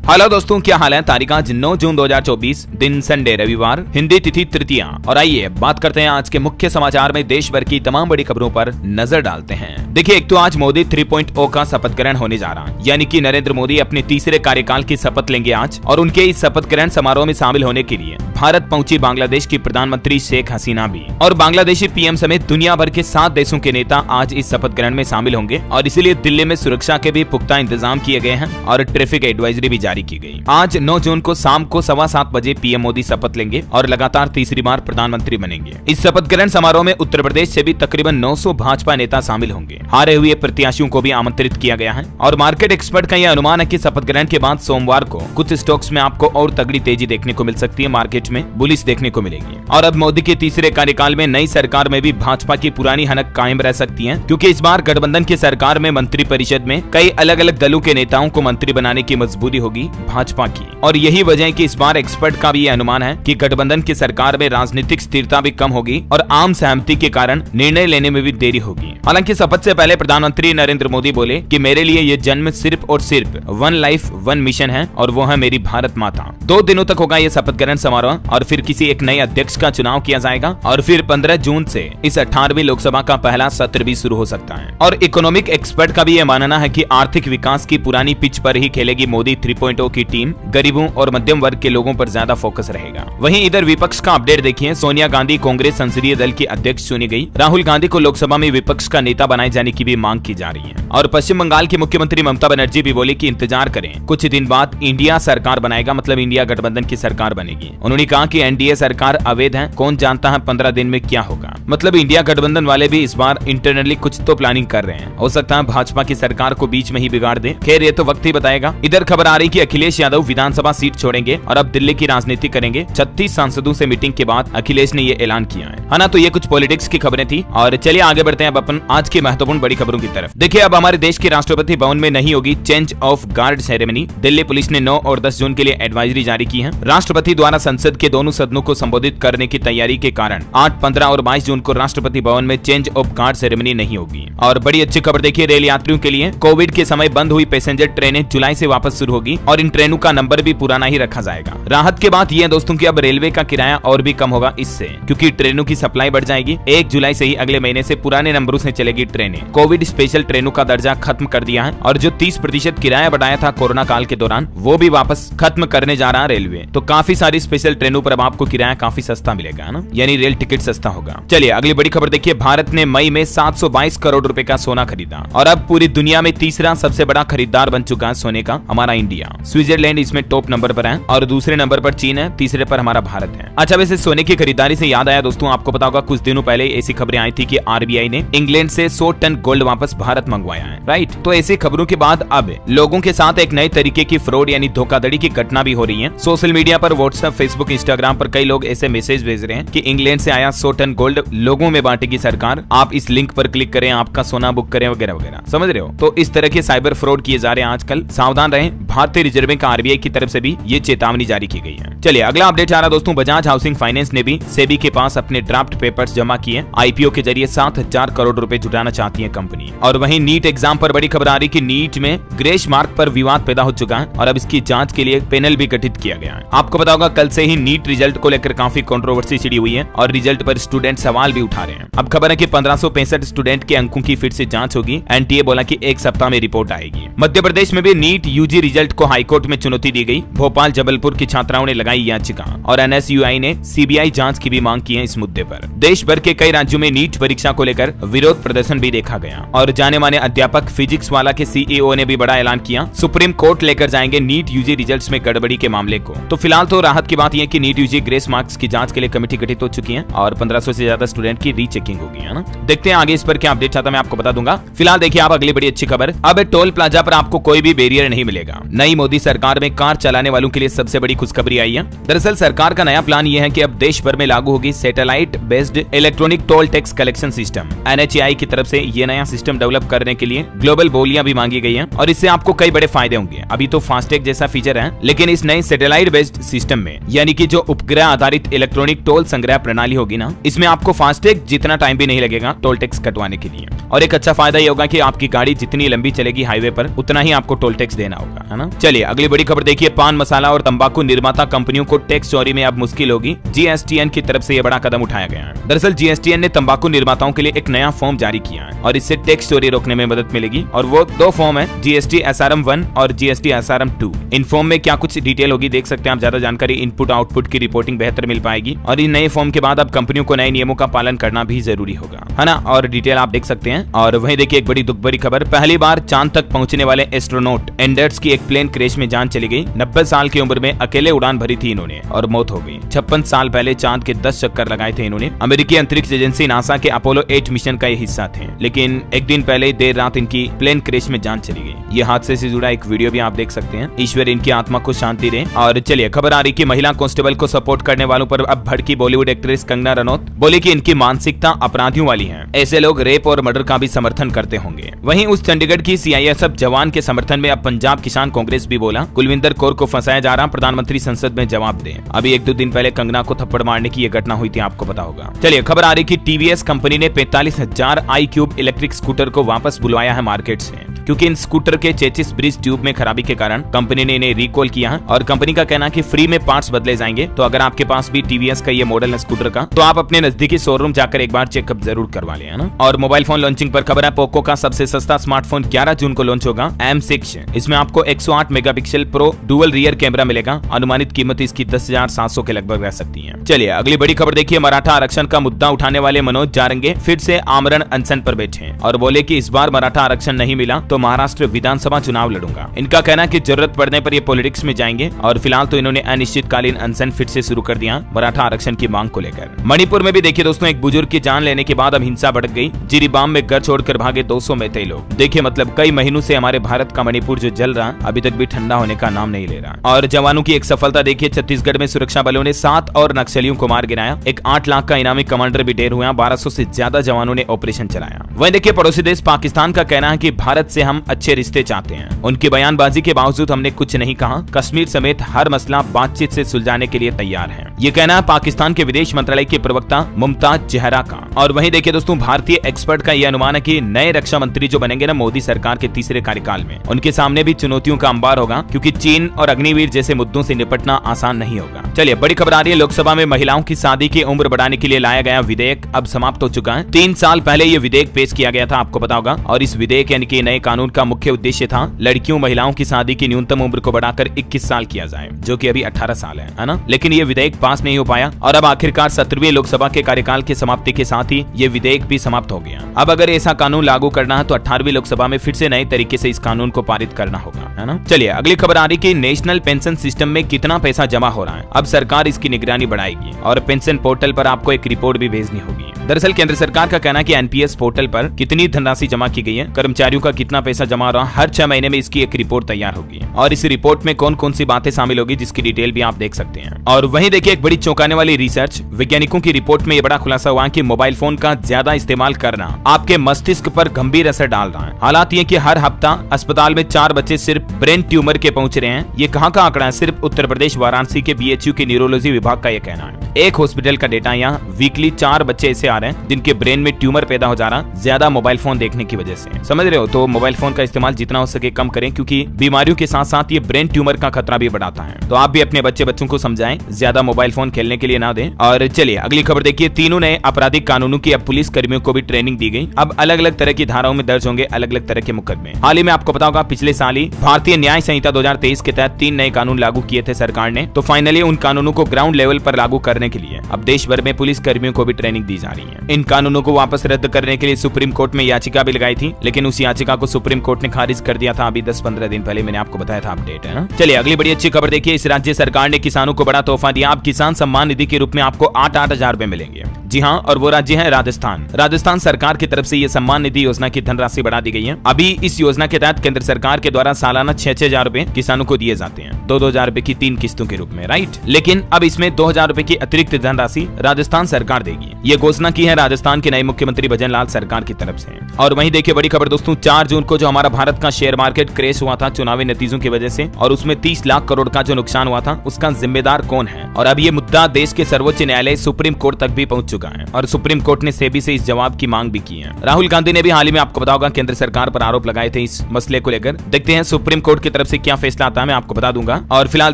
Hello दोस्तों, क्या हाल है। तारीख आज 9 जून 2024, दिन संडे रविवार, हिंदी तिथि तृतीया। और आइए बात करते हैं आज के मुख्य समाचार में देश भर की तमाम बड़ी खबरों पर नजर डालते हैं। देखिए, एक तो आज मोदी 3.0 का शपथ ग्रहण होने जा रहा है, यानी कि नरेंद्र मोदी अपने तीसरे कार्यकाल की शपथ लेंगे आज। और उनके इस शपथ ग्रहण समारोह में शामिल होने के लिए भारत पहुंची बांग्लादेश की प्रधानमंत्री शेख हसीना भी। और बांग्लादेशी पीएम समेत दुनिया भर के 7 देशों के नेता आज इस शपथ ग्रहण में शामिल होंगे। और इसीलिए दिल्ली में सुरक्षा के भी पुख्ता इंतजाम किए गए हैं और ट्रैफिक एडवाइजरी भी जारी की गई। आज 9 जून को शाम को 7:15 बजे पीएम मोदी शपथ लेंगे और लगातार तीसरी बार प्रधानमंत्री बनेंगे। इस शपथ ग्रहण समारोह में उत्तर प्रदेश से भी तकरीबन 900 भाजपा नेता शामिल होंगे। हारे हुए प्रत्याशियों को भी आमंत्रित किया गया है। और मार्केट एक्सपर्ट का यह अनुमान है कि शपथ ग्रहण के बाद सोमवार को कुछ स्टॉक्स में आपको और तगड़ी तेजी देखने को मिल सकती है। मार्केट में बुलिश देखने को मिलेगी। और अब मोदी के तीसरे कार्यकाल में नई सरकार में भी भाजपा की पुरानी हनक कायम रह सकती है, क्योंकि इस बार गठबंधन की सरकार में मंत्रिपरिषद में कई अलग अलग दलों के नेताओं को मंत्री बनाने की मजबूरी होगी भाजपा की। और यही वजह है कि इस बार एक्सपर्ट का भी यह अनुमान है कि गठबंधन की सरकार में राजनीतिक स्थिरता भी कम होगी और आम सहमति के कारण निर्णय लेने में भी देरी होगी। हालांकि शपथ से पहले प्रधानमंत्री नरेंद्र मोदी बोले कि मेरे लिए ये जन्म सिर्फ और सिर्फ 1 लाइफ 1 मिशन है, और वो है मेरी भारत माता। 2 दिनों तक होगा ये शपथ ग्रहण समारोह और फिर किसी एक नए अध्यक्ष का चुनाव किया जाएगा। और फिर 15 जून से इस 18वीं लोकसभा का पहला सत्र भी शुरू हो सकता है। और इकोनॉमिक एक्सपर्ट का भी यह मानना है कि आर्थिक विकास की पुरानी पिच पर ही खेलेगी मोदी 3.0 की टीम। गरीबों और मध्यम वर्ग के लोगों पर ज्यादा फोकस रहेगा। वहीं इधर विपक्ष का अपडेट देखिए। सोनिया गांधी कांग्रेस संसदीय दल की अध्यक्ष चुनी गई। राहुल गांधी को लोकसभा में विपक्ष का नेता बनाए जाने की भी मांग की जा रही है। और पश्चिम बंगाल की मुख्यमंत्री ममता बनर्जी भी बोली कि इंतजार करें, कुछ दिन बाद इंडिया सरकार बनाएगा, मतलब इंडिया गठबंधन की सरकार बनेगी। उन्होंने कहा कि एनडीए सरकार अवैध है, कौन जानता है 15 दिन में क्या होगा। मतलब इंडिया गठबंधन वाले भी इस बार इंटरनली कुछ तो प्लानिंग कर रहे हैं। हो सकता है भाजपा की सरकार को बीच में ही बिगाड़ दे। खैर, ये तो वक्त ही बताएगा। इधर खबर आ रही कि अखिलेश यादव विधानसभा सीट छोड़ेंगे और अब दिल्ली की राजनीति करेंगे। 36 सांसदों से मीटिंग के बाद अखिलेश ने ये ऐलान किया है ना। तो ये कुछ पॉलिटिक्स की खबरें थी। और चलिए आगे बढ़ते हैं अब अपन आज की महत्वपूर्ण बड़ी खबरों की तरफ। देखिए, अब हमारे देश के राष्ट्रपति भवन में नहीं होगी change of guard ceremony. Delhi police ने 9 और 10 जून के लिए एडवाइजरी जारी की है। राष्ट्रपति द्वारा संसद के दोनों सदनों को संबोधित करने की तैयारी के कारण 8, 15 और 22 जून को राष्ट्रपति भवन में चेंज ऑफ गार्ड सेरेमनी नहीं होगी। और बड़ी अच्छी खबर देखिए, रेल यात्रियों के लिए कोविड के समय बंद हुई पैसेंजर ट्रेनें जुलाई से वापस शुरू होगी और इन ट्रेनों का नंबर भी पुराना ही रखा जाएगा। राहत की बात यह है दोस्तों कि अब रेलवे का किराया और भी कम होगा इससे, क्योंकि ट्रेनों की सप्लाई बढ़ जाएगी। 1 जुलाई से ही अगले महीने से पुराने नंबरों से चलेगी ट्रेनें। कोविड स्पेशल ट्रेनों का दर्जा खत्म कर दिया है और जो 30% किराया बढ़ाया था कोरोना काल के दौरान, वो भी वापस खत्म करने जा रहा है रेलवे। तो काफी सारी स्पेशल ट्रेनों पर अब आपको किराया काफी सस्ता मिलेगा, है ना, यानी रेल टिकट सस्ता होगा। चलिए अगली बड़ी खबर देखिए। भारत ने मई में 722 करोड़ रुपए का सोना खरीदा और अब पूरी दुनिया में तीसरा सबसे बड़ा खरीदार बन चुका है सोने का हमारा इंडिया। स्विट्जरलैंड इसमें टॉप नंबर पर है और दूसरे नंबर पर चीन है, तीसरे पर हमारा भारत है। अच्छा, वैसे सोने की खरीदारी से याद आया दोस्तों, आपको पता होगा कुछ दिनों पहले ऐसी खबरें आई थी कि आरबीआई ने इंग्लैंड से 100 टन गोल्ड वापस भारत मंगवाया है, राइट। तो ऐसी खबरों के बाद अब लोगों के साथ एक नए तरीके की फ्रॉड यानी धोखाधड़ी की घटना भी हो रही है। सोशल मीडिया पर व्हाट्सएप, फेसबुक, इंस्टाग्राम पर कई लोग ऐसे मैसेज भेज रहे हैं कि इंग्लैंड से आया 100 टन गोल्ड लोगों में बांटेगी सरकार, आप इस लिंक पर क्लिक करें, आपका सोना बुक करें, वगैरह वगैरह। समझ रहे हो। तो इस तरह के साइबर फ्रॉड किए जा रहे हैं आजकल, सावधान रहें। भारतीय रिजर्व बैंक आरबीआई की तरफ से भी ये चेतावनी जारी की गई है। चलिए अगला अपडेट आ रहा दोस्तों। बजाज हाउसिंग फाइनेंस ने भी सेबी के पास अपने ड्राफ्ट पेपर्स जमा किए। आईपीओ के जरिए 7000 करोड़ रुपए जुटाना चाहती है कंपनी। और वहीं नीट एग्जाम पर बड़ी खबर आ रही कि नीट में ग्रेस मार्क पर विवाद पैदा हो चुका है और अब इसकी जांच के लिए पैनल भी गठित किया गया है। आपको पता होगा कल से ही नीट रिजल्ट को लेकर काफी कंट्रोवर्सी छिड़ी हुई है और रिजल्ट पर स्टूडेंट सवाल भी उठा रहे हैं। अब खबर है कि 1565 स्टूडेंट के अंकों की फिर से जांच होगी। एनटीए बोला कि 1 सप्ताह में रिपोर्ट आएगी। मध्य प्रदेश में भी नीट यूजी रिजल्ट को हाईकोर्ट में चुनौती दी गई। भोपाल, जबलपुर की छात्राओं ने लगाई याचिका और एनएसयूआई ने सीबीआई जांच की भी मांग की है इस मुद्दे पर। देश भर के कई राज्यों में नीट परीक्षा को लेकर विरोध प्रदर्शन भी देखा गया और जाने माने अध्यापक फिजिक्स वाला के सीईओ ने भी बड़ा ऐलान किया। सुप्रीम कोर्ट लेकर जाएंगे नीट यूजी रिजल्ट्स में गड़बड़ी के मामले को। तो फिलहाल तो राहत की बात यह कि नीट यूजी ग्रेस मार्क्स की जांच के लिए कमेटी गठित हो चुकी है और 1500 से ज्यादा स्टूडेंट की रीचेकिंग होगी, है ना। देखते हैं आगे इस पर क्या अपडेट आता है, मैं आपको बता दूंगा। फिलहाल देखिए आप अगली बड़ी अच्छी खबर। अब टोल प्लाजा पर आपको कोई भी बैरियर नहीं मिलेगा। नई मोदी सरकार में कार चलाने वालों के लिए सबसे बड़ी खुशखबरी आई है। दरअसल सरकार का नया प्लान यह है कि अब देश भर में लागू होगी satellite based electronic toll tax collection system. NHAI की तरफ से यह नया सिस्टम डेवलप करने के लिए ग्लोबल बोलियां भी मांगी गई हैं और इससे आपको कई बड़े फायदे होंगे। अभी तो फास्टैग जैसा फीचर है, लेकिन इस नए सैटेलाइट बेस्ड सिस्टम में यानी कि जो उपग्रह आधारित इलेक्ट्रॉनिक टोल संग्रह प्रणाली होगी ना, इसमें आपको फास्टैग जितना टाइम भी नहीं लगेगा टोल टैक्स कटवाने के लिए। और एक अच्छा फायदा ये होगा कि आपकी गाड़ी जितनी लंबी चलेगी हाईवे पर, उतना ही आपको टोल टैक्स देना होगा, है ना। चलिए अगली बड़ी खबर देखिए, पान मसाला और तंबाकू निर्माता कंपनियों को टैक्स चोरी में अब मुश्किल होगी। जीएसटीएन की तरफ से यह बड़ा कदम उठाया गया है। दरअसल जीएसटीएन ने तंबाकू निर्माताओं के लिए एक नया फॉर्म जारी किया है और इससे टैक्स चोरी रोकने में मदद मिलेगी। और वो दो फॉर्म है, जीएसटी एसआरएम 1 और जीएसटी एसआरएम 2। इन फॉर्म में क्या कुछ डिटेल होगी देख सकते हैं आप। ज्यादा जानकारी, इनपुट आउटपुट की रिपोर्टिंग बेहतर मिल पाएगी और इन नए फॉर्म के बाद अब कंपनियों को नए नियमों का पालन करना भी जरूरी होगा, है ना। और डिटेल आप देख सकते हैं। और वहीं देखिए एक बड़ी दुख भरी खबर, पहली बार चांद तक पहुंचने वाले एस्ट्रोनॉट एंडर्स की एक प्लेन क्रैश में जान चली गई। 90 साल की उम्र में अकेले उड़ान भरी थी इन्होंने और मौत हो गई। 56 साल पहले चांद के 10 चक्कर लगाए थे इन्होंने। अमेरिकी अंतरिक्ष एजेंसी नासा के अपोलो 8 मिशन का ये हिस्सा थे, लेकिन एक दिन पहले देर रात इनकी प्लेन क्रैश में जान चली गई। ये हादसे से जुड़ा एक वीडियो भी आप देख सकते हैं। ईश्वर इनकी आत्मा को शांति दे। और चलिए खबर आ रही कि महिला कांस्टेबल को सपोर्ट करने वालों पर अब भड़की बॉलीवुड एक्ट्रेस कंगना रनौत। बोली कि इनकी मानसिकता अपराधियों वाली है, ऐसे लोग रेप और मर्डर का भी समर्थन करते होंगे। वहीं उस चंडीगढ़ की सीआईएसएफ जवान के समर्थन में अब पंजाब किसान कांग्रेस भी बोला, कुलविंदर कौर को फंसाया जा रहा, प्रधानमंत्री संसद में जवाब दे। अभी 1-2 दिन पहले कंगना को थप्पड़ मारने की यह घटना हुई थी, आपको पता होगा। चलिए खबर आ रही कि टीवीएस कंपनी ने 45,000 iQube इलेक्ट्रिक स्कूटर को वापस बुलवाया है मार्केट से, क्योंकि इन स्कूटर के चेसिस ब्रिज ट्यूब में खराबी के कारण कंपनी ने इन्हें रिकॉल किया है। और कंपनी का कहना है कि फ्री में पार्ट्स बदले जाएंगे। तो अगर आपके पास भी टीवीएस का ये मॉडल है स्कूटर का, तो आप अपने नजदीकी शोरूम जाकर एक बार चेकअप जरूर करवा लें, है ना। और मोबाइल फोन लॉन्चिंग पर खबर है, पोको का सबसे सस्ता स्मार्टफोन 11 जून को लॉन्च होगा, M6। इसमें आपको 108 megapixel pro dual rear camera मिलेगा। अनुमानित कीमत इसकी 10,700 के लगभग रह सकती है। चलिए अगली बड़ी खबर देखिए, मराठा आरक्षण का मुद्दा उठाने वाले मनोज जारंगे फिर से आमरण अनशन पर बैठे और बोले कि इस बार मराठा आरक्षण नहीं मिला तो महाराष्ट्र विधानसभा चुनाव लड़ूंगा। इनका कहना है कि जरूरत पड़ने पर ये पॉलिटिक्स में जाएंगे और फिलहाल तो इन्होंने अनिश्चितकालीन अनशन फिर से शुरू कर दिया मराठा आरक्षण की मांग को लेकर। मणिपुर में भी देखिए दोस्तों, एक बुजुर्ग की जान लेने के बाद अब हिंसा भड़क गई। जिरीबाम में घर छोड़कर भागे 200 मैतेई लोग। देखिए मतलब कई महीनों से हमारे भारत का मणिपुर जो जल रहा अभी तक भी ठंडा होने का नाम नहीं ले रहा। और जवानों की एक सफलता देखिए, छत्तीसगढ़ में सुरक्षा बलों ने 7 और नक्सलियों को मार गिराया। एक 8 लाख का इनामी कमांडर भी ढेर हुआ। 1200 से ज्यादा जवानों ने ऑपरेशन चलाया। वहीं देखिए पड़ोसी देश पाकिस्तान का कहना है कि भारत से हम अच्छे रिश्ते चाहते हैं। उनकी बयानबाजी के बावजूद हमने कुछ नहीं कहा, कश्मीर समेत हर मसला बातचीत से सुलझाने के लिए तैयार है। ये कहना है पाकिस्तान के विदेश मंत्रालय के प्रवक्ता मुमताज जहरा का। और वहीं देखिए दोस्तों, भारतीय एक्सपर्ट का यह अनुमान है कि नए रक्षा मंत्री जो बनेंगे ना मोदी सरकार के तीसरे कार्यकाल में, उनके सामने भी चुनौतियों का अंबार होगा, क्योंकि चीन और अग्निवीर जैसे मुद्दों से निपटना आसान नहीं होगा। चलिए बड़ी खबर आ रही है, लोकसभा में महिलाओं की शादी की उम्र बढ़ाने के लिए लाया गया विधेयक अब समाप्त हो चुका है। 3 साल पहले ये विधेयक पेश किया गया था, आपको पता होगा। और इस विधेयक यानी कि नए कानून का मुख्य उद्देश्य था लड़कियों महिलाओं की शादी की न्यूनतम उम्र को बढ़ाकर 21 साल किया जाए, जो कि अभी 18 साल है ना। लेकिन ये विधेयक पास नहीं हो पाया और अब आखिरकार 17वीं लोकसभा के कार्यकाल की समाप्ति के साथ ही ये विधेयक भी समाप्त हो गया। अब अगर ऐसा कानून लागू करना है तो 18वीं लोकसभा में फिर से नए तरीके से इस कानून को पारित करना होगा, है ना। चलिए अगली खबर आ रही कि नेशनल पेंशन सिस्टम में कितना पैसा जमा हो रहा है, अब सरकार इसकी निगरानी बढ़ाएगी और पेंशन पोर्टल पर आपको एक रिपोर्ट भी भेजनी होगी। दरअसल केंद्र सरकार का कहना है कि एनपीएस पोर्टल पर कितनी धनराशि जमा की गई है, कर्मचारियों का कितना पैसा जमा हो रहा है, हर 6 महीने में इसकी एक रिपोर्ट तैयार होगी और इस रिपोर्ट में कौन कौन सी बातें शामिल होगी जिसकी डिटेल भी आप देख सकते हैं। और वहीं देखिए एक बड़ी चौंकाने वाली रिसर्च, वैज्ञानिकों की रिपोर्ट में यह बड़ा खुलासा हुआ कि मोबाइल फोन का ज्यादा इस्तेमाल करना आपके मस्तिष्क पर गंभीर असर डाल रहा है। हालात ये कि हर हफ्ता अस्पताल में 4 बच्चे सिर्फ ब्रेन ट्यूमर के पहुंच रहे हैं। ये कहाँ का आंकड़ा है, सिर्फ उत्तर प्रदेश वाराणसी के बीएचयू के न्यूरोलॉजी विभाग का यह कहना है। एक हॉस्पिटल का डेटा, यहाँ वीकली 4 बच्चे ऐसे आ रहे हैं जिनके ब्रेन में ट्यूमर पैदा हो जा रहा, ज्यादा मोबाइल फोन देखने की वजह से। समझ रहे हो, तो मोबाइल फोन का इस्तेमाल जितना हो सके कम करें, क्योंकि बीमारियों के साथ साथ ये ब्रेन ट्यूमर का खतरा भी बढ़ाता है। तो आप भी अपने बच्चों को समझाएं, ज्यादा मोबाइल फोन खेलने के लिए ना दें। और चलिए अगली खबर देखिए, तीनों नए आपराधिक कानूनों की अब पुलिस कर्मियों को भी ट्रेनिंग दी गई। अब अलग अलग तरह की धाराओं में दर्ज होंगे अलग अलग तरह के मुकदमे। हाल ही में आपको पता होगा पिछले साल ही भारतीय न्याय संहिता 2023 के तहत 3 नए कानून लागू किए थे सरकार ने। तो फाइनली उन कानूनों को ग्राउंड लेवल पर लागू करने के लिए अब देश भर में पुलिस कर्मियों को भी ट्रेनिंग दी जा रही है। इन कानूनों को वापस रद्द करने के लिए सुप्रीम कोर्ट में याचिका भी लगाई थी, लेकिन उस याचिका को सुप्रीम कोर्ट ने खारिज कर दिया था अभी 10-15 दिन पहले। मैंने आपको बताया था अपडेट, है ना। चलिए अगली बड़ी अच्छी खबर देखिए, इस राज्य सरकार ने किसानों को बड़ा तोहफा दिया। अब किसान सम्मान निधि के रूप में आपको 8-8 हजार रुपए मिलेंगे। जी हाँ, और वो राज्य है राजस्थान। राजस्थान सरकार की तरफ से ये सम्मान निधि योजना की धनराशि बढ़ा दी गई है। अभी इस योजना के तहत केंद्र सरकार के द्वारा सालाना 6-6 हजार रुपए किसानों को दिए जाते हैं, 2-2 हजार रुपए की 3 किस्तों के रूप में, राइट। लेकिन अब इसमें 2 हजार रुपए की अतिरिक्त धनराशि राजस्थान सरकार देगी। ये घोषणा घोषणा की है राजस्थान के नए मुख्यमंत्री भजनलाल सरकार की तरफ से। और वहीं देखिए बड़ी खबर दोस्तों, 4 जून को जो हमारा भारत का शेयर मार्केट क्रैश हुआ था चुनावी नतीजों की वजह से, और उसमें 30 लाख करोड़ का जो नुकसान हुआ था उसका जिम्मेदार कौन है। और अब ये मुद्दा देश के सर्वोच्च न्यायालय सुप्रीम कोर्ट तक भी पहुंच चुका है और सुप्रीम कोर्ट ने सेबी से इस जवाब की मांग भी की है। राहुल गांधी ने भी हाल ही में आपको बताऊंगा केंद्र सरकार पर आरोप लगाए थे इस मसले को लेकर। देखते हैं सुप्रीम कोर्ट की तरफ से क्या फैसला आता है, मैं आपको बता दूंगा। और फिलहाल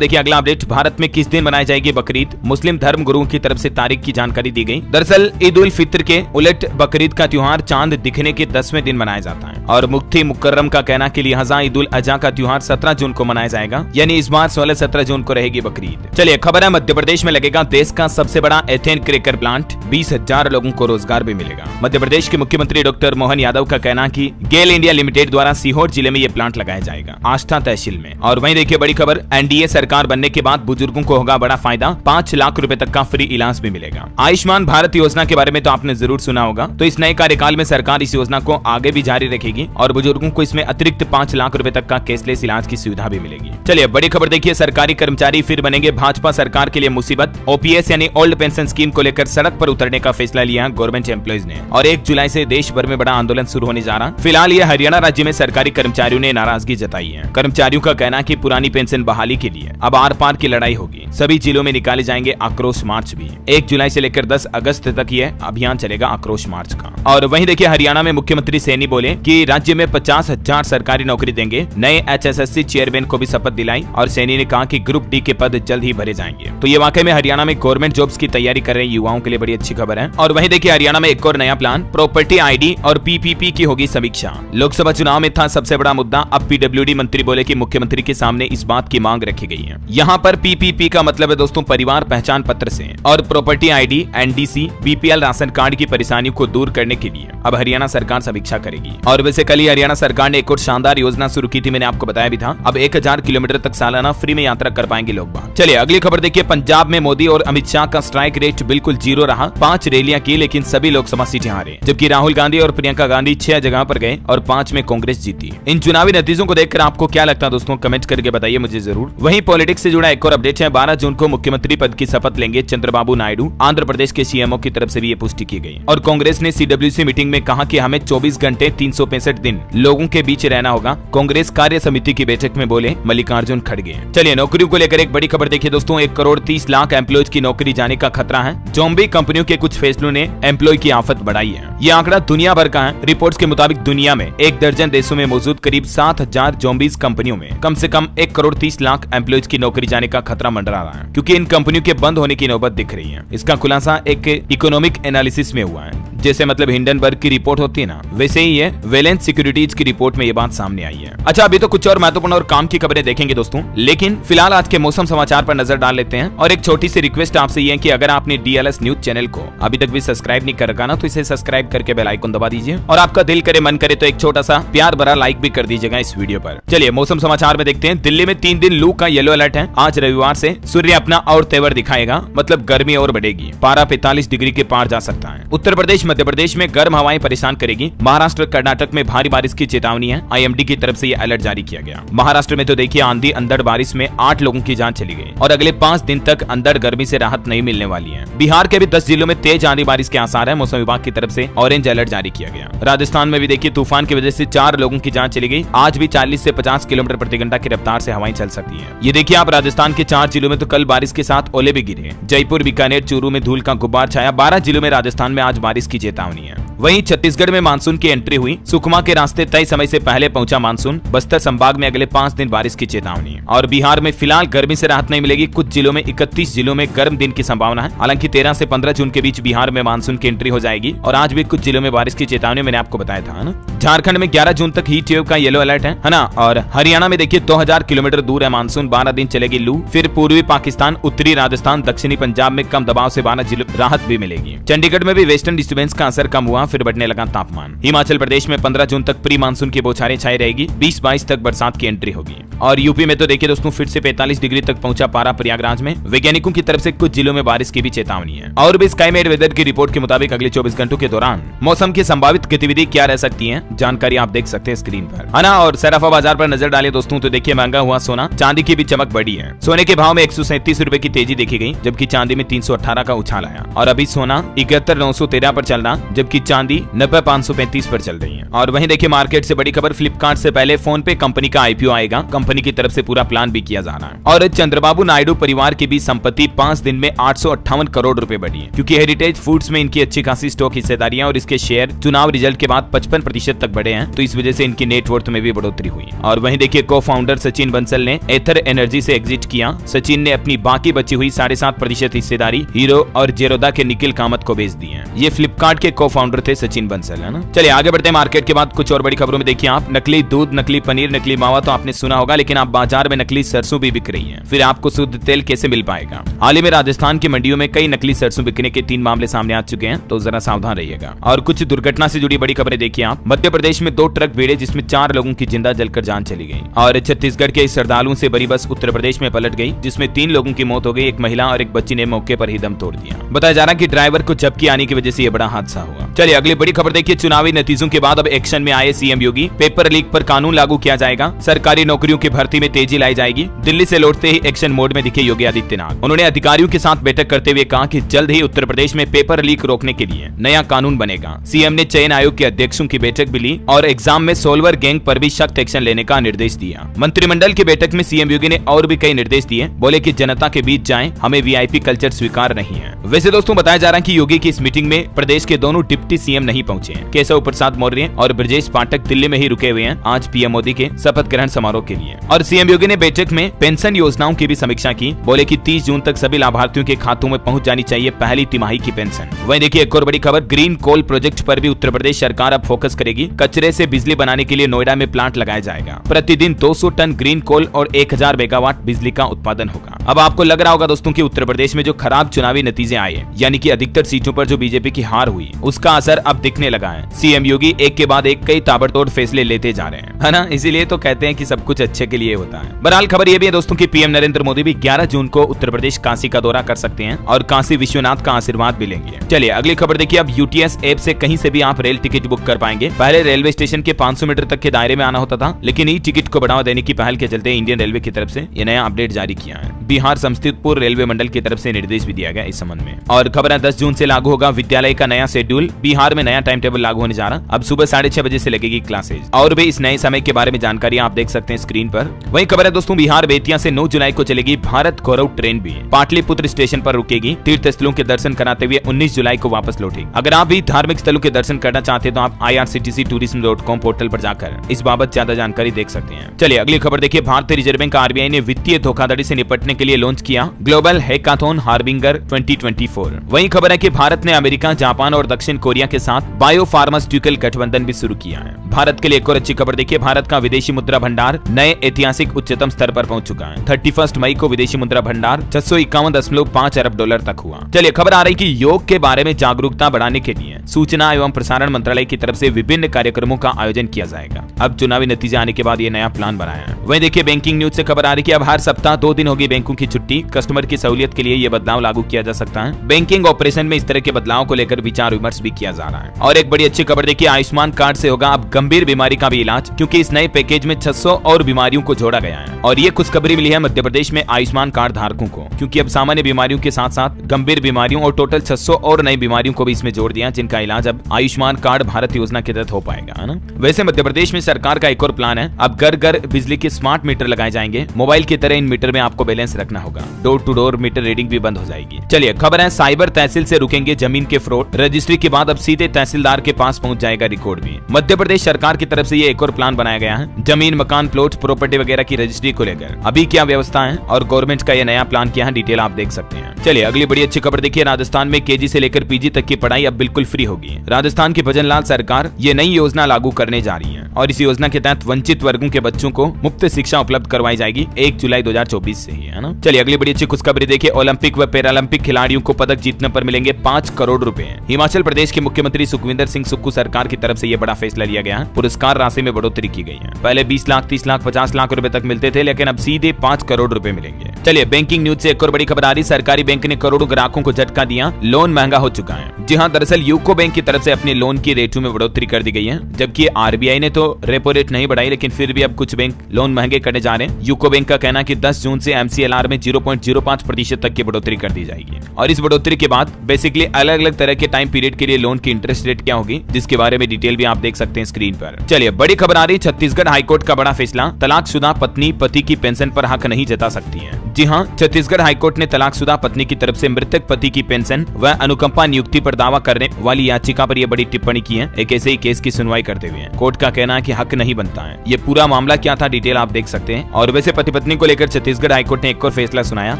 देखिए अगला अपडेट, भारत में किस दिन मनाई जाएगी बकरीद, मुस्लिम धर्म गुरुओं की तरफ से तारीख की जानकारी दी गई। दरअसल ईद उल फित्र के उलट बकरीद का त्योहार चांद दिखने के 10वें दिन मनाया जाता है। और मुफ्ती मुकर्रम का कहना के लिहाजा ईद उल अजहा का त्योहार 17 जून को मनाया जाएगा, यानी इस बार 16-17 जून को रहेगी बकरीद। चलिए खबर है, मध्य प्रदेश में लगेगा देश का सबसे बड़ा एथेन क्रैकर प्लांट, 20,000 लोगों को रोजगार भी मिलेगा। मध्य प्रदेश के मुख्यमंत्री डॉक्टर मोहन यादव का कहना कि गेल इंडिया लिमिटेड द्वारा सीहोर जिले में ये प्लांट लगाया जाएगा, आष्टा तहसील में। और वहीं देखिए बड़ी खबर, एनडीए सरकार बनने के बाद बुजुर्गों को होगा बड़ा फायदा, 5 लाख रुपए तक का फ्री इलाज भी मिलेगा। आयुष्मान भारत योजना के बारे में तो आपने जरूर सुना होगा, तो इस नए कार्यकाल में सरकार इस योजना को आगे भी जारी रखेगी और बुजुर्गों को इसमें अतिरिक्त 5 लाख रुपए तक का कैशलेस इलाज की सुविधा भी मिलेगी। चलिए बड़ी खबर देखिए, सरकारी कर्मचारी फिर बनेंगे भाजपा सरकार के लिए मुसीबत। ओपीएस यानी ओल्ड पेंशन स्कीम को लेकर सड़क पर उतरने का फैसला लिया गवर्नमेंट एम्प्लॉइज ने और 1 जुलाई से देश भर में बड़ा आंदोलन शुरू होने जा रहा। फिलहाल ये हरियाणा राज्य में सरकारी कर्मचारियों ने नाराजगी जताई है। कर्मचारियों का कहना है कि पुरानी पेंशन बहाली के लिए अब आर पार की लड़ाई होगी। सभी जिलों में निकाले जाएंगे आक्रोश मार्च भी। 1 जुलाई से लेकर 10 अगस्त तक यह अभियान चलेगा आक्रोश मार्च का। और वहीं देखिए हरियाणा में मुख्यमंत्री सैनी बोले कि राज्य में 50,000 सरकारी नौकरी देंगे। नए एचएसएससी चेयरमैन को भी शपथ दिलाई और सैनी ने कहा कि ग्रुप डी के पद जल्द ही भरे जाएंगे। तो ये वाकई में हरियाणा में गवर्नमेंट जॉब्स की तैयारी कर रहे युवाओं के लिए बड़ी अच्छी खबर है। और वहीं देखिए हरियाणा में एक और नया प्लान, प्रॉपर्टी आईडी और पीपीपी की होगी समीक्षा। लोकसभा चुनाव में था सबसे बड़ा मुद्दा, अब पीडब्ल्यूडी मंत्री बोले कि मुख्यमंत्री के सामने इस बात की मांग रखी गई है। यहाँ पर पीपीपी का मतलब है दोस्तों परिवार पहचान पत्र से, और property ID, NDC, BPL ration card की परेशानियों को दूर करने के लिए अब हरियाणा सरकार समीक्षा करेगी। और वैसे कल ही हरियाणा सरकार ने एक और शानदार योजना शुरू की थी, मैंने आपको बताया भी था। अब 1000 किलोमीटर तक सालाना फ्री में यात्रा कर पाएंगे लोग बाहर। चलिए अगली खबर देखिए, पंजाब में मोदी और अमित शाह का स्ट्राइक रेट बिल्कुल 0 रहा। 5 रैलियां की लेकिन सभी लोकसभा सीटें हारे, जबकि राहुल गांधी और प्रियंका गांधी 6 जगह पर गए और 5 में कांग्रेस जीती। इन चुनावी नतीजों को देखकर आपको क्या लगता है दोस्तों, कमेंट करके बताइए मुझे जरूर। वहीं पॉलिटिक्स से जुड़ा एक और अपडेट है, 12 जून को मुख्यमंत्री पद की शपथ लेंगे चंद्रबाबू नायडू। आंध्र प्रदेश के सीएमओ की तरफ से भी ये पुष्टि की गई। और कांग्रेस ने सीडब्ल्यूसी मीटिंग में कहा कि हमें 24 घंटे 365 दिन लोगों के बीच रहना होगा। कांग्रेस कार्य समिति की बैठक में बोले मल्लिकार्जुन खड़गे। चलिए नौकरियों को लेकर एक बड़ी खबर देखिए दोस्तों, 1 करोड़ 30 लाख एम्प्लॉयज की नौकरी जाने का खतरा है। ज़ॉम्बी कंपनियों के कुछ फैसलों ने एम्प्लॉय की आफत बढ़ाई है। ये आंकड़ा दुनिया भर का है। रिपोर्ट्स के मुताबिक दुनिया में 1 दर्जन देशों में मौजूद करीब 7000 ज़ॉम्बीज कंपनियों में कम से कम 1 करोड़ 30 लाख एम्प्लॉयज की नौकरी जाने का खतरा मंडरा रहा है, क्योंकि इन कंपनियों के बंद होने की नौबत दिख रही है। इसका खुलासा एक इकोनॉमिक एनालिसिस में हुआ है। जैसे मतलब हिंडनबर्ग की रिपोर्ट होती है ना, वैसे ही ये वेलेंस सिक्योरिटीज की रिपोर्ट में ये बात सामने आई है। अच्छा अभी तो कुछ और महत्वपूर्ण और काम की खबरें देखेंगे दोस्तों, लेकिन फिलहाल आज के मौसम समाचार पर नजर डाल लेते हैं। और एक छोटी सी रिक्वेस्ट आपसे ये है कि अगर आपने डीएलएस न्यूज चैनल को अभी तक भी सब्सक्राइब नहीं कर रखा ना, तो इसे सब्सक्राइब करके बेल आइकन दबा दीजिए। और आपका दिल करे मन करे तो एक छोटा सा प्यार भरा लाइक भी कर दीजिएगा इस वीडियो पर। चलिए मौसम समाचार में देखते हैं। दिल्ली में 3 दिन लू का येलो अलर्ट है। आज रविवार से सूर्य अपना और तेवर दिखाएगा, मतलब गर्मी और बढ़ेगी। पारा 45 डिग्री के पार जा सकता है। उत्तर प्रदेश मध्य प्रदेश में गर्म हवाएं परेशान करेगी। महाराष्ट्र कर्नाटक में भारी बारिश की चेतावनी है। आईएमडी की तरफ से यह अलर्ट जारी किया गया। महाराष्ट्र में तो देखिए आंधी अंधड़ बारिश में 8 लोगों की जान चली गई और अगले 5 दिन तक अंधड़ गर्मी से राहत नहीं मिलने वाली है। बिहार के भी 10 जिलों में तेज आंधी बारिश के आसार है। मौसम विभाग की तरफ से ऑरेंज अलर्ट जारी किया गया। राजस्थान में भी देखिए तूफान की वजह से 4 लोगों की जान चली गई। आज भी 40 से 50 किलोमीटर प्रति घंटा की रफ्तार से हवाएं चल सकती है। ये देखिए आप राजस्थान के 4 जिलों में तो कल बारिश के साथ ओले भी गिरे। जयपुर, बीकानेर, चूरू में धूल का गुब्बार छाया। 12 जिलों में राजस्थान में आज बारिश की चेतावनी है। वहीं छत्तीसगढ़ में मानसून की एंट्री हुई। सुकमा के रास्ते तय समय से पहले पहुंचा मानसून। बस्तर संभाग में अगले 5 दिन बारिश की चेतावनी। और बिहार में फिलहाल गर्मी से राहत नहीं मिलेगी। कुछ जिलों में 31 जिलों में गर्म दिन की संभावना है। हालांकि 13 से 15 जून के बीच बिहार में मानसून की एंट्री हो जाएगी। और आज भी कुछ जिलों में बारिश की चेतावनी मैंने आपको बताया था ना। झारखंड में 11 जून तक हीट वेव का येलो अलर्ट है ना। और हरियाणा में देखिए 2000 किलोमीटर दूर है मानसून। 12 दिन चलेगी लू। फिर पूर्वी पाकिस्तान, उत्तरी राजस्थान, दक्षिणी पंजाब में कम दबाव से 12 जिलों राहत भी मिलेगी। चंडीगढ़ में भी वेस्टर्न डिस्टर्बेंस का असर कम हुआ। फिर बढ़ने लगा तापमान। हिमाचल प्रदेश में 15 जून तक प्री मानसून की बौछारें छाई रहेगी, 20-22 तक बरसात की एंट्री होगी। और यूपी में तो देखिए दोस्तों फिर से 45 डिग्री तक पहुंचा पारा प्रयागराज में। वैज्ञानिकों की तरफ से कुछ जिलों में बारिश की भी चेतावनी है। और भी स्काईमेट वेदर की रिपोर्ट के मुताबिक अगले 24 घंटों के दौरान मौसम की संभावित गतिविधि क्या रह सकती है, जानकारी आप देख सकते हैं स्क्रीन पर, है ना। और सराफा बाजार पर नजर डाले दोस्तों तो देखिए महंगा हुआ सोना, चांदी की भी चमक बढ़ी है। सोने के भाव में 137 रुपए की तेजी देखी गई, जबकि चांदी में 318 का उछाल आया। और अभी सोना 71,913 पर चल रहा, जबकि चांदी 90,535 पर चल रही है। और वहीं देखिए मार्केट से बड़ी खबर, फ्लिपकार्ट से पहले फोन पे कंपनी का आईपीओ आएगा, कंपनी की तरफ से पूरा प्लान भी किया जा रहा है। और चंद्रबाबू नायडू परिवार की भी संपत्ति 5 दिन में 858 करोड़ रुपए बढ़ी है, क्योंकि हेरिटेज फूड्स में इनकी अच्छी खासी स्टॉक हिस्सेदारी है और इसके शेयर चुनाव रिजल्ट के बाद 55% तक बढ़े हैं, तो इस वजह से इनकी नेटवर्थ में भी बढ़ोतरी हुई। और वहीं देखिए को फाउंडर सचिन बंसल ने एथर एनर्जी से एग्जिट किया। सचिन ने अपनी बाकी बची हुई 7.5% हिस्सेदारी हीरो और जेरोदा के निखिल कामत को बेच दी है। ये फ्लिपकार्ट के को फाउंडर थे सचिन बंसल, है ना। चलिए आगे बढ़ते हैं मार्केट के बाद कुछ और बड़ी खबरों में। देखिए आप, नकली दूध, नकली पनीर, नकली मावा तो आपने सुना होगा, लेकिन आप बाजार में नकली सरसों भी बिक रही है। फिर आपको शुद्ध तेल कैसे मिल पाएगा? हाल ही में राजस्थान की मंडियों में कई नकली सरसों बिकने के 3 मामले सामने आ चुके हैं, तो जरा सावधान रहिएगा। और कुछ दुर्घटना से जुड़ी बड़ी खबरें देखिए आप। मध्य प्रदेश में 2 ट्रक भिड़े जिसमें 4 लोगों की जिंदा जलकर जान चली गई। और छत्तीसगढ़ के श्रद्धालुओं से भरी बस उत्तर प्रदेश में पलट गई, जिसमें 3 लोगों की मौत हो गई, एक महिला और एक बच्ची ने मौके पर ही दम तोड़ दिया। बताया जा रहा है कि ड्राइवर को झपकी आने की वजह से यह बड़ा हादसा हुआ। चलिए अगली बड़ी खबर देखिए। चुनावी नतीजों के बाद अब एक्शन में आए सीएम योगी, पेपर लीक पर कानून लागू किया जाएगा, सरकारी नौकरियों की भर्ती में तेजी लाई जाएगी। दिल्ली से लौटते ही एक्शन मोड में दिखे योगी आदित्यनाथ। उन्होंने अधिकारियों के साथ बैठक करते हुए कहा कि जल्द ही उत्तर प्रदेश में पेपर लीक रोकने के लिए नया कानून बनेगा। सीएम ने चयन आयोग के अध्यक्षों की बैठक भी ली और एग्जाम में सोल्वर गैंग पर भी सख्त एक्शन लेने का निर्देश दिया। मंत्रिमंडल की बैठक में सीएम योगी ने और भी कई निर्देश दिए, बोले कि जनता के बीच जाएं, हमें वीआईपी कल्चर स्वीकार नहीं है। वैसे दोस्तों बताया जा रहा है कि योगी की इस मीटिंग में प्रदेश के दोनों डिप्टी सीएम नहीं पहुंचे हैं। केशव प्रसाद मौर्य और ब्रजेश पाठक दिल्ली में ही रुके हुए हैं आज पीएम मोदी के शपथ ग्रहण समारोह के लिए। और सीएम योगी ने बैठक में पेंशन योजनाओं की भी समीक्षा की, बोले कि 30 जून तक सभी लाभार्थियों के खातों में पहुंच जानी चाहिए पहली तिमाही की पेंशन। वहीं देखिए एक और बड़ी खबर, ग्रीन कोल प्रोजेक्ट पर भी उत्तर प्रदेश सरकार अब फोकस करेगी। कचरे से बिजली बनाने के लिए नोएडा में प्लांट लगाया जाएगा। प्रतिदिन 200 टन ग्रीन कोल और 1000 मेगावाट बिजली का उत्पादन होगा। अब आपको लग रहा होगा दोस्तों कि उत्तर प्रदेश में जो खराब चुनावी नतीजे आए, यानी कि अधिकतर सीटों पर जो बीजेपी की हार हुई, उसका असर अब दिखने लगा है। सीएम योगी एक के बाद एक कई ताबड़तोड़ फैसले लेते जा रहे हैं, है ना। इसीलिए तो कहते हैं कि सब कुछ अच्छे के लिए होता है। बहरहाल खबर यह भी है दोस्तों कि पीएम नरेंद्र मोदी भी 11 जून को उत्तर प्रदेश काशी का दौरा कर सकते हैं और काशी विश्वनाथ का आशीर्वाद भी लेंगे। चलिए अगली खबर देखिए। अब यूटीएस ऐप से कहीं से भी आप रेल टिकट बुक कर पाएंगे। पहले रेलवे स्टेशन के 500 मीटर तक के दायरे में आना होता था, लेकिन ई टिकट को बढ़ावा देने की पहल के चलते इंडियन रेलवे की तरफ से यह नया अपडेट जारी किया है। बिहार समस्तीपुर रेलवे मंडल की तरफ से निर्देश भी दिया गया इस संबंध में। और खबर है 10 जून से लागू होगा विद्यालय का नया शेड्यूल। बिहार में नया टाइम टेबल लागू होने जा रहा। अब सुबह 6:30 बजे से लगेगी क्लासेज। और भी इस नए समय के बारे में जानकारी आप देख सकते हैं स्क्रीन पर। वहीं खबर है दोस्तों बिहार बेतिया से 9 जुलाई को चलेगी भारत गौरव ट्रेन भी पाटलिपुत्र स्टेशन पर रुकेगी। तीर्थ स्थलों के दर्शन कराते हुए 19 जुलाई को वापस लौटेगी। अगर आप भी धार्मिक स्थलों के दर्शन करना चाहते हैं तो आप irctctourism.com पोर्टल पर जाकर इस बाबत ज्यादा जानकारी देख सकते हैं। चलिए अगली खबर देखिए। भारतीय रिजर्व बैंक आरबीआई ने वित्तीय धोखाधड़ी से निपटने के लिए लॉन्च किया ग्लोबल हैकाथन हार्बिंगर 2024। वहीं खबर है कि भारत ने अमेरिका, जापान और दक्षिण कोरिया के साथ बायो फार्मास्यूटिकल गठबंधन भी शुरू किया है। भारत के लिए एक और अच्छी खबर देखिए। भारत का विदेशी मुद्रा भंडार नए ऐतिहासिक उच्चतम स्तर पर पहुंच चुका है। 31 मई को विदेशी मुद्रा भंडार 651.5 अरब डॉलर तक हुआ। चलिए खबर आ रही कि योग के बारे में जागरूकता बढ़ाने के लिए सूचना एवं प्रसारण मंत्रालय की तरफ से विभिन्न कार्यक्रमों का आयोजन किया जाएगा। अब चुनावी नतीजे आने के बाद ये नया प्लान बनाया है। वहीं देखिए बैंकिंग न्यूज से खबर आ रही कि अब हर सप्ताह 2 दिन होगी बैंकों की छुट्टी। कस्टमर की सहूलियत के लिए ये बदलाव लागू किया जा सकता है। बैंकिंग ऑपरेशन में इस तरह के बदलाव को लेकर विचार विमर्श भी किया जा रहा है। और एक बड़ी अच्छी खबर देखिए, आयुष्मान कार्ड से होगा अब गंभीर बीमारी का भी इलाज, क्योंकि इस नए पैकेज में 600 और बीमारियों को जोड़ा गया है। और ये खुशखबरी मिली है मध्य प्रदेश में आयुष्मान कार्ड धारकों को, क्योंकि अब सामान्य बीमारियों के साथ साथ गंभीर बीमारियों और टोटल 600 और नई बीमारियों को भी इसमें जोड़ दिया, जिनका इलाज अब आयुष्मान कार्ड भारत योजना के तहत हो पाएगा, है ना। वैसे मध्य प्रदेश में सरकार का एक और प्लान है। अब घर घर बिजली के स्मार्ट मीटर लगाए जाएंगे। मोबाइल की तरह इन मीटर में आपको बैलेंस रखना होगा। Door to door meter reading भी बंद हो जाएगी। चलिए खबर है साइबर तहसील से रुकेंगे जमीन के फ्रॉड। रजिस्ट्री के बाद अब सीधे तहसीलदार के पास पहुंच जाएगा रिकॉर्ड भी। मध्य प्रदेश सरकार की तरफ से ये एक और प्लान बनाया गया है जमीन, मकान, प्लॉट, प्रॉपर्टी वगैरह की रजिस्ट्री को लेकर। अभी क्या व्यवस्था है और गवर्नमेंट का ये नया प्लान क्या है, डिटेल आप देख सकते हैं। चलिए अगली बड़ी अच्छी खबर देखिए, राजस्थान में केजी से लेकर पीजी तक की पढ़ाई अब बिल्कुल फ्री होगी। राजस्थान की भजन लाल सरकार ये नई योजना लागू करने जा रही है और इस योजना के तहत वंचित वर्गों के बच्चों को मुफ्त शिक्षा उपलब्ध करवाई जाएगी 1 जुलाई 2024 से ही, है ना। चलिए अगली बड़ी अच्छी खुशखबरी देखिए, ओलंपिक व पैरालंपिक खिलाड़ियों को पदक जीतने पर मिलेंगे 5 करोड़ रुपए। हिमाचल प्रदेश के मुख्यमंत्री सुखविंदर सिंह सुक्खू सरकार की तरफ से यह बड़ा फैसला लिया गया है। पुरस्कार राशि में बढ़ोतरी की गई है। पहले 20 लाख, 30 लाख, 50 लाख रुपए तक मिलते थे, लेकिन अब सीधे 5 करोड़ रुपए मिलेंगे। चलिए बैंकिंग न्यूज से एक और बड़ी खबर आ रही, सरकारी बैंक ने करोड़ों ग्राहकों को झटका दिया, लोन महंगा हो चुका है। जी हाँ, दरअसल यूको बैंक की तरफ से अपने लोन की रेटों में बढ़ोतरी कर दी गई है, जबकि आरबीआई ने तो रेपो रेट नहीं बढ़ाई, लेकिन फिर भी अब कुछ बैंक लोन महंगे करने जा रहे हैं। यूको बैंक का कहना है कि 10 जून से एमसीएलआर में 0.05% तक की बढ़ोतरी कर दी जाएगी और इस बढ़ोतरी के बाद बेसिकली अलग अलग तरह के टाइम पीरियड के लिए लोन की इंटरेस्ट रेट क्या होगी, जिसके बारे में डिटेल भी आप देख सकते हैं स्क्रीन पर। चलिए बड़ी खबर आ रही, छत्तीसगढ़ हाईकोर्ट का बड़ा फैसला, तलाकशुदा पत्नी पति की पेंशन पर हक नहीं जता सकती है। जी हाँ, छत्तीसगढ़ हाईकोर्ट ने तलाकशुदा पत्नी की तरफ से मृतक पति की पेंशन व अनुकंपा नियुक्ति पर दावा करने वाली याचिका पर यह बड़ी टिप्पणी की है, एक ऐसे ही केस की सुनवाई करते हुए। कोर्ट का कहना है कि हक नहीं बनता है। ये पूरा मामला क्या था, डिटेल आप देख सकते हैं। और वैसे पति पत्नी को लेकर छत्तीसगढ़ हाईकोर्ट ने एक और फैसला सुनाया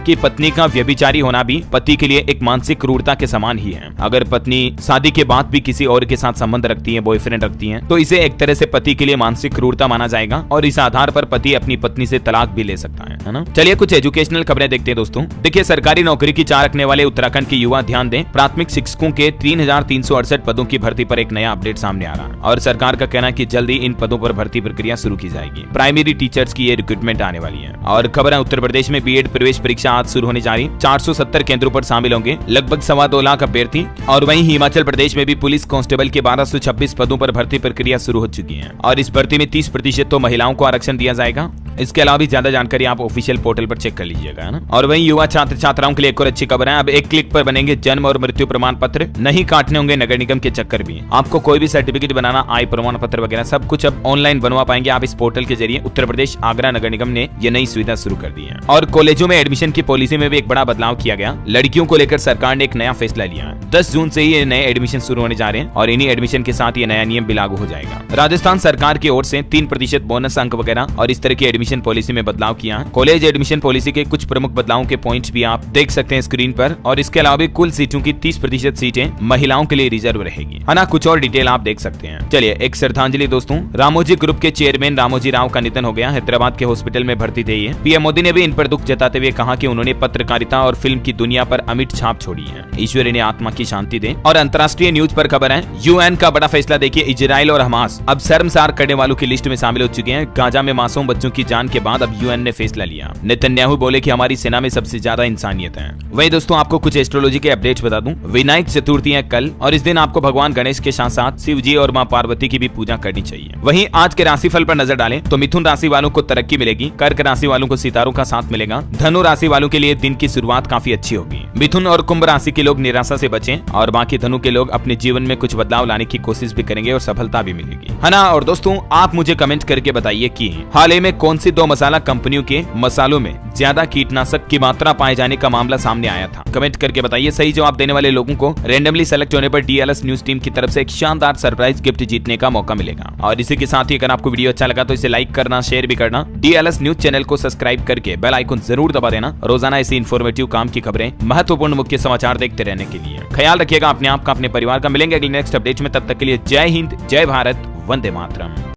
कि पत्नी का व्यभिचारी होना भी पति के लिए एक मानसिक क्रूरता के समान ही है। अगर पत्नी शादी के बाद भी किसी और के साथ संबंध रखती है, बॉयफ्रेंड रखती है, तो इसे एक तरह से पति के लिए मानसिक क्रूरता माना जाएगा और इस आधार पर पति अपनी पत्नी से तलाक भी ले सकता है ना। चलिए कुछ एजुकेशनल खबरें देखते हैं दोस्तों। देखिए सरकारी नौकरी की चाह रखने वाले उत्तराखंड के युवा ध्यान दें, प्राथमिक शिक्षकों के 3368 पदों की भर्ती पर एक नया अपडेट सामने आ रहा है और सरकार का कहना है कि जल्दी इन पदों पर भर्ती प्रक्रिया शुरू की जाएगी। प्राइमरी टीचर्स की ये रिक्रूटमेंट आने वाली है। और खबर है उत्तर प्रदेश में बीएड प्रवेश परीक्षा आज शुरू होने जा रही, 470 केंद्रों पर शामिल होंगे लगभग 2.25 लाख अभ्यर्थी। और वहीं हिमाचल प्रदेश में भी पुलिस कांस्टेबल के 1226 पदों पर भर्ती प्रक्रिया शुरू हो चुकी है और इस भर्ती में 30% तो महिलाओं को आरक्षण दिया जाएगा। इसके अलावा भी ज्यादा जानकारी आप ऑफिशियल पोर्टल पर चेक कर लीजिएगा, है ना। और वहीं युवा छात्र छात्राओं के लिए एक और अच्छी खबर है, अब एक क्लिक पर बनेंगे जन्म और मृत्यु प्रमाण पत्र, नहीं काटने होंगे नगर निगम के चक्कर भी। आपको कोई भी सर्टिफिकेट बनाना, आय प्रमाण पत्र वगैरह सब कुछ अब ऑनलाइन बनवा पाएंगे आप इस पोर्टल के जरिए। उत्तर प्रदेश आगरा नगर निगम ने ये नई सुविधा शुरू कर दी है। और कॉलेजों में एडमिशन की पॉलिसी में भी एक बड़ा बदलाव किया गया। लड़कियों को लेकर सरकार ने एक नया फैसला लिया है। 10 जून से ही ये नए एडमिशन शुरू होने जा रहे हैं और इन्हीं एडमिशन के साथ ये नया नियम भी लागू हो जाएगा। राजस्थान सरकार की ओर से 3% बोनस अंक वगैरह और इस तरह की एडमिशन पॉलिसी में बदलाव किया। कॉलेज एडमिशन पॉलिसी के कुछ प्रमुख बदलावों के पॉइंट्स भी आप देख सकते हैं स्क्रीन पर। और इसके अलावा भी कुल सीटों की 30% सीटें महिलाओं के लिए रिजर्व रहेगी, है ना। कुछ और डिटेल आप देख सकते हैं। चलिए एक श्रद्धांजलि दोस्तों, रामोजी ग्रुप के चेयरमैन रामोजी राव का निधन हो गया। हैदराबाद के हॉस्पिटल में भर्ती थे ये। पीएम मोदी ने भी इन पर दुख जताते हुए कहा कि उन्होंने पत्रकारिता और फिल्म की दुनिया पर अमिट छाप छोड़ी है। ईश्वर इन्हें आत्मा की शांति दे। और अंतर्राष्ट्रीय न्यूज पर खबर है, यूएन का बड़ा फैसला देखिए, इजराइल और हमास अब शर्मसार करने वालों की लिस्ट में शामिल हो चुके हैं। गाजा में मासूम बच्चों की जान के बाद अब यूएन ने फैसला लिया। नेतन्याहू बोले कि हमारी सेना में सबसे ज्यादा इंसानियत है। वही दोस्तों आपको कुछ एस्ट्रोलॉजी के अपडेट्स बता दूं, विनायक चतुर्थी है कल और इस दिन आपको भगवान गणेश के साथ साथ शिव जी और मां पार्वती की भी पूजा करनी चाहिए। वहीं आज के राशिफल पर नजर डालें तो मिथुन राशि वालों को तरक्की मिलेगी, कर्क राशि वालों को सितारों का साथ मिलेगा, धनु राशि वालों के लिए दिन की शुरुआत काफी अच्छी होगी। मिथुन और कुंभ राशि के लोग निराशा से बचें और बाकी धनु के लोग अपने जीवन में कुछ बदलाव लाने की कोशिश भी करेंगे और सफलता भी मिलेगी, है ना। और दोस्तों आप मुझे कमेंट करके बताइए कि हाल ही में कौन सी 2 मसाला कंपनियों के मसालों में ज्यादा कीटनाशक की मात्रा पाए जाने का मामला सामने आया था। कमेंट करके बताइए। सही जवाब देने वाले लोगों को रैंडमली सेलेक्ट होने पर डीएलएस न्यूज टीम की तरफ से एक शानदार सरप्राइज गिफ्ट जीतने का मौका मिलेगा। और इसी के साथ ही अगर आपको वीडियो अच्छा लगा तो इसे लाइक करना, शेयर भी करना, डीएलएस न्यूज चैनल को सब्सक्राइब करके बेल आइकन जरूर दबा देना रोजाना ऐसी इन्फॉर्मेटिव काम की खबरें, महत्वपूर्ण मुख्य समाचार देखते रहने के लिए। ख्याल रखिएगा अपने आप का, अपने परिवार का। मिलेंगे अगले नेक्स्ट अपडेट में, तब तक के लिए जय हिंद, जय भारत, वंदे मातरम।